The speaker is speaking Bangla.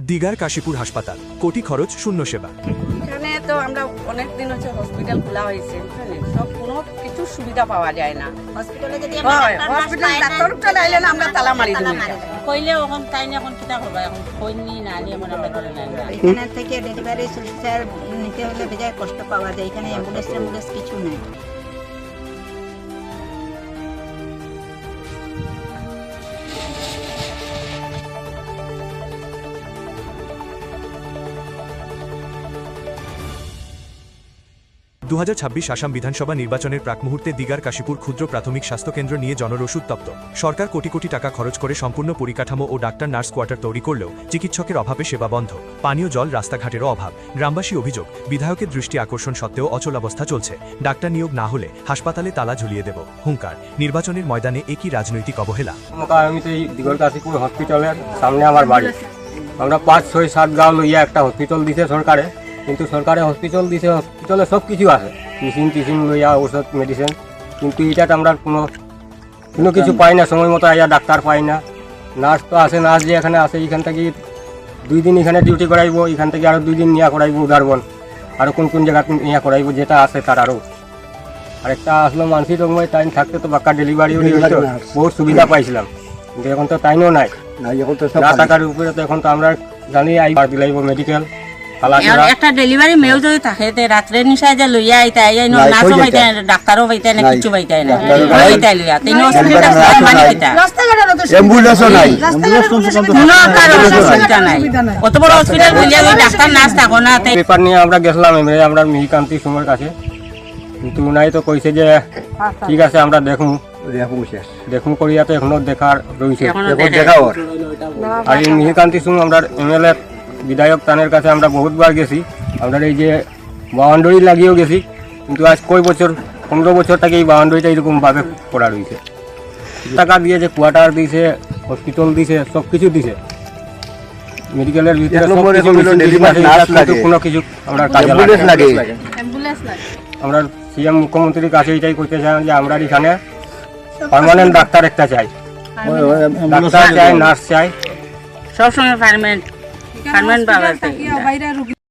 দিগার কাশীপুর হাসপাতাল, কোটি খরচ শূন্য সেবা। এখানে তো আমরা অনেক দিন হচ্ছে হসপিটাল খোলা হয়েছে, সব কোনো কিছু সুবিধা পাওয়া যায় না। হসপিটালে যদি হসপিটাল ডাক্তার আইলে না আমরা তালা মারি দিই। কইলে এখন তাই না এখন কিতা করবা, এখন কইনি না আলি এমন আমরা ধরে নাই না। এখানে থেকে ডেলিভারি সিস্টার নিতে হলে বেজায় কষ্ট পাওয়া যায়। এখানে অ্যাম্বুলেন্স কিছু নেই। দু আসাম বিধানসভা নির্বাচনের প্রাক মুহূর্তে দিগার কাশীপুর ক্ষুদ্র প্রাথমিক স্বাস্থ্যকেন্দ্র নিয়ে জনরসদ তপ্ত। সরকার কোটি কোটি টাকা খরচ করে সম্পূর্ণ পরিকাঠামো ও ডাক্তার নার্স কোয়ার্টার তৈরি করলেও চিকিৎসকের অভাবে সেবা বন্ধ, পানীয় জল রাস্তাঘাটেরও অভাব। গ্রামবাসী অভিযোগ, বিধায়কের দৃষ্টি আকর্ষণ সত্ত্বেও অচলাবস্থা চলছে। ডাক্তার নিয়োগ না হলে হাসপাতালে তালা ঝুলিয়ে দেব হুঙ্কার। নির্বাচনের ময়দানে একই রাজনৈতিক অবহেলা। আমি তো এই দিগর কাশীপুর হসপিটালের সামনে আমার বাড়ি। আমরা 5, 6, 7 গাঁও লইয়া একটা হসপিটাল দিছে সরকারে, কিন্তু সরকারে হসপিটাল দিছে, হসপিটালে সব কিছু আছে, মেশিন লইয়া ওষুধ মেডিসিন, কিন্তু এটাতে আমরা কোনো কিছু পাই না। সময় মতো আইয়া ডাক্তার পাই না। নার্স তো আছে, নার্স যে এখানে আছে এখান থেকে 2 দিন এখানে ডিউটি করাইব, এখান থেকে আরও 2 দিন নিয়ে করাইব উদারবন, আরও কোন জায়গা নিয়ে করাইব, যেটা আছে তার আরও আরেকটা আসলো মানসিক রকমের টাইম থাকতে তো বাক্কা ডেলিভারিও হইতো, বহুত সুবিধা পাইছিলাম, কিন্তু এখন তো টাইমও নাই। না টাকার উপরে তো এখন তো আমরা জানি আইবার দিলাইব মেডিকেল একটা ডেলিভারি মেয়েও যদি থাকে রাত্রে নিশায় যে লইয়া আইতা নার্সও পাইতে ডাক্তারও পাইতে না, কিছু পাইতে না, পাইতাই লইয়া তিন হসপিটাল মানে কিতা অ্যাম্বুলেন্সও নাই, কোনো কারণ অসুবিধা নাই। কত বড় হসপিটাল বলিয়া ডাক্তার নার্স থাকো না। পেপার নিয়ে আমরা গেছিলাম আমরা মিহিকান্তি সুমের কাছে, কিন্তু উনাই তো কইছে যে ঠিক আছে আমরা দেখুন করিয়া তো এখনো দেখার রয়েছে। আর এই মিহিকান্তি সুম আমরা এমএলএ বিধায়ক তানের কাছে আমরা বহুতবার গেছি, আমরা এই যে বাউন্ডারি লাগিয়েও গেছি, কিন্তু আজ কয় বছর 15 বছর থেকে এই বাউন্ডারিটা এরকমভাবে করা রয়েছে। টাকা দিয়ে যে কোয়ার্টার দিয়েছে, হসপিটাল দিয়েছে, সব কিছু দিছে, মেডিকেলের ভিতরে কোনো কিছু আমরা কাজে লাগে। আমরা সিএম মুখ্যমন্ত্রীর কাছে এটাই করতে চাই যে আমরা এখানে পার্মানেন্ট ডাক্তার একটা চাই, ডাক্তার চাই, নার্স চাই, সবসময় পার্মানেন্ট পাওয়া যায়।